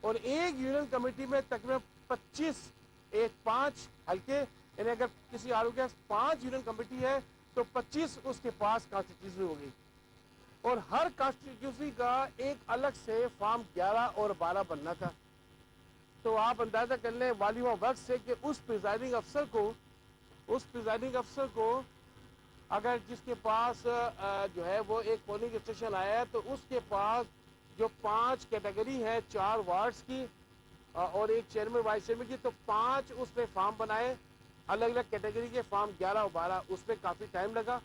اور ایک union committee میں تقریباً 5 حلقے، یعنی اگر کسی آر او کے 5 یونین کمیٹی ہے تو 25 اس کے پاس کانسٹیٹیوسی ہوگی، اور ہر کانسٹیٹیوسی کا ایک الگ سے فارم 11 اور 12 بننا تھا۔ تو آپ اندازہ کر لیں والیوم آف ورک سے کہ اس پریزائڈنگ افسر کو اگر جس کے پاس جو ہے وہ ایک پولنگ اسٹیشن آیا ہے تو اس کے پاس جو 5 کیٹیگری ہے 4 وارڈز کی اور ایک چیئرمین وائس چیئرمین کی، تو 5 اس نے فارم بنائے الگ الگ کیٹیگری کے، فارم 11 اور 12، اس میں کافی ٹائم لگا،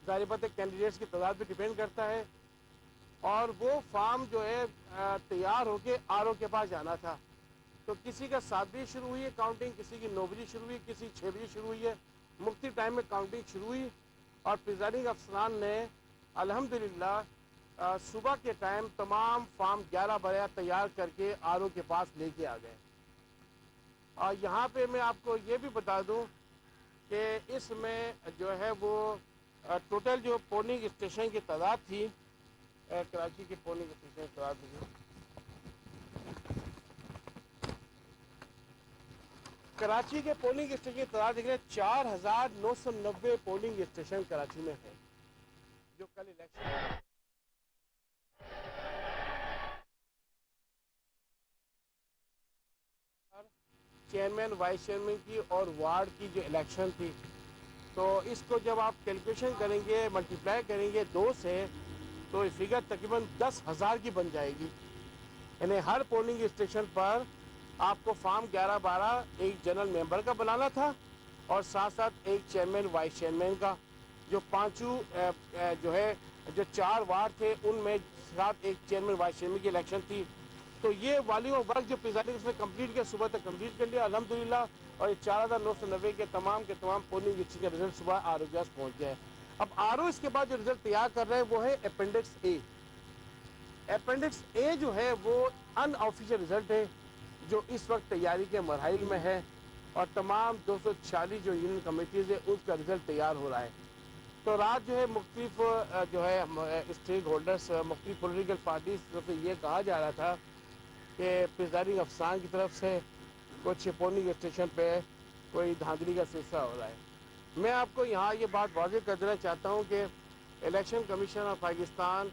ظاہر بات ہے کینڈیڈیٹس کی تعداد پہ ڈیپینڈ کرتا ہے، اور وہ فارم جو ہے تیار ہو کے آر او کے پاس جانا تھا۔ تو کسی کا 7 بجے شروع ہوئی ہے کاؤنٹنگ، کسی کی 9 بجے شروع ہوئی، کسی 6 بجے شروع ہوئی ہے، مختلف ٹائم میں کاؤنٹنگ شروع ہوئی، اور پریزائڈنگ افسران نے الحمدللہ صبح کے ٹائم تمام فارم 11 12 تیار کر کے آر او کے پاس لے کے آ گئے۔ اور یہاں پہ میں آپ کو یہ بھی بتا دوں کہ اس میں جو ہے وہ ٹوٹل جو پولنگ اسٹیشن کی تعداد تھی، کراچی کے پولنگ اسٹیشن کی تعداد تھی، کراچی کے پولنگ اسٹیشن کی تعداد دیکھ رہے ہیں 4990 پولنگ اسٹیشن کراچی میں ہے جو کل الیکشن چیئرمین وائس چیئرمین کی اور وارڈ کی جو الیکشن تھی، تو اس کو جب آپ کیلکولیشن کریں گے ملٹیپلائی کریں گے 2 سے، تو یہ فگر تقریباً 10,000 کی بن جائے گی، یعنی ہر پولنگ اسٹیشن پر آپ کو فارم 11 12 ایک جنرل ممبر کا بنانا تھا، اور ساتھ ساتھ ایک چیئرمین وائس چیئرمین کا، جو پانچوں جو ہے جو 4 وارڈ تھے ان میں ساتھ ایک چیئرمین وائس چیئرمین کی الیکشن تھی۔ تو یہ والیوم آف ورک جو پریزائڈنگ اس نے کمپلیٹ کیا، صبح تک کمپلیٹ کر لیا الحمدللہ، اور یہ 4990 کے تمام پولنگ اسٹیشن کا رزلٹ صبح آر او کے پاس پہنچ گیا ہے۔ اب آر او اس کے بعد جو رزلٹ تیار کر رہے ہیں وہ ہے اپینڈکس اے۔ اپینڈکس اے جو ہے وہ ان آفیشیل رزلٹ ہے جو اس وقت تیاری کے مراحل میں ہے، اور تمام 246 جو یونین کمیٹیز ہے اس کا رزلٹ تیار ہو رہا ہے۔ تو رات جو ہے مختلف جو ہے اسٹیک ہولڈرز، مختلف پولیٹیکل پارٹیز کی طرف سے یہ کہا جا رہا تھا کہ پریزائڈنگ افسران کی طرف سے کچھ پولنگ اسٹیشن پہ کوئی دھاندلی کا سلسلہ ہو رہا ہے۔ میں آپ کو یہاں یہ بات واضح کر دینا چاہتا ہوں کہ الیکشن کمیشن آف پاکستان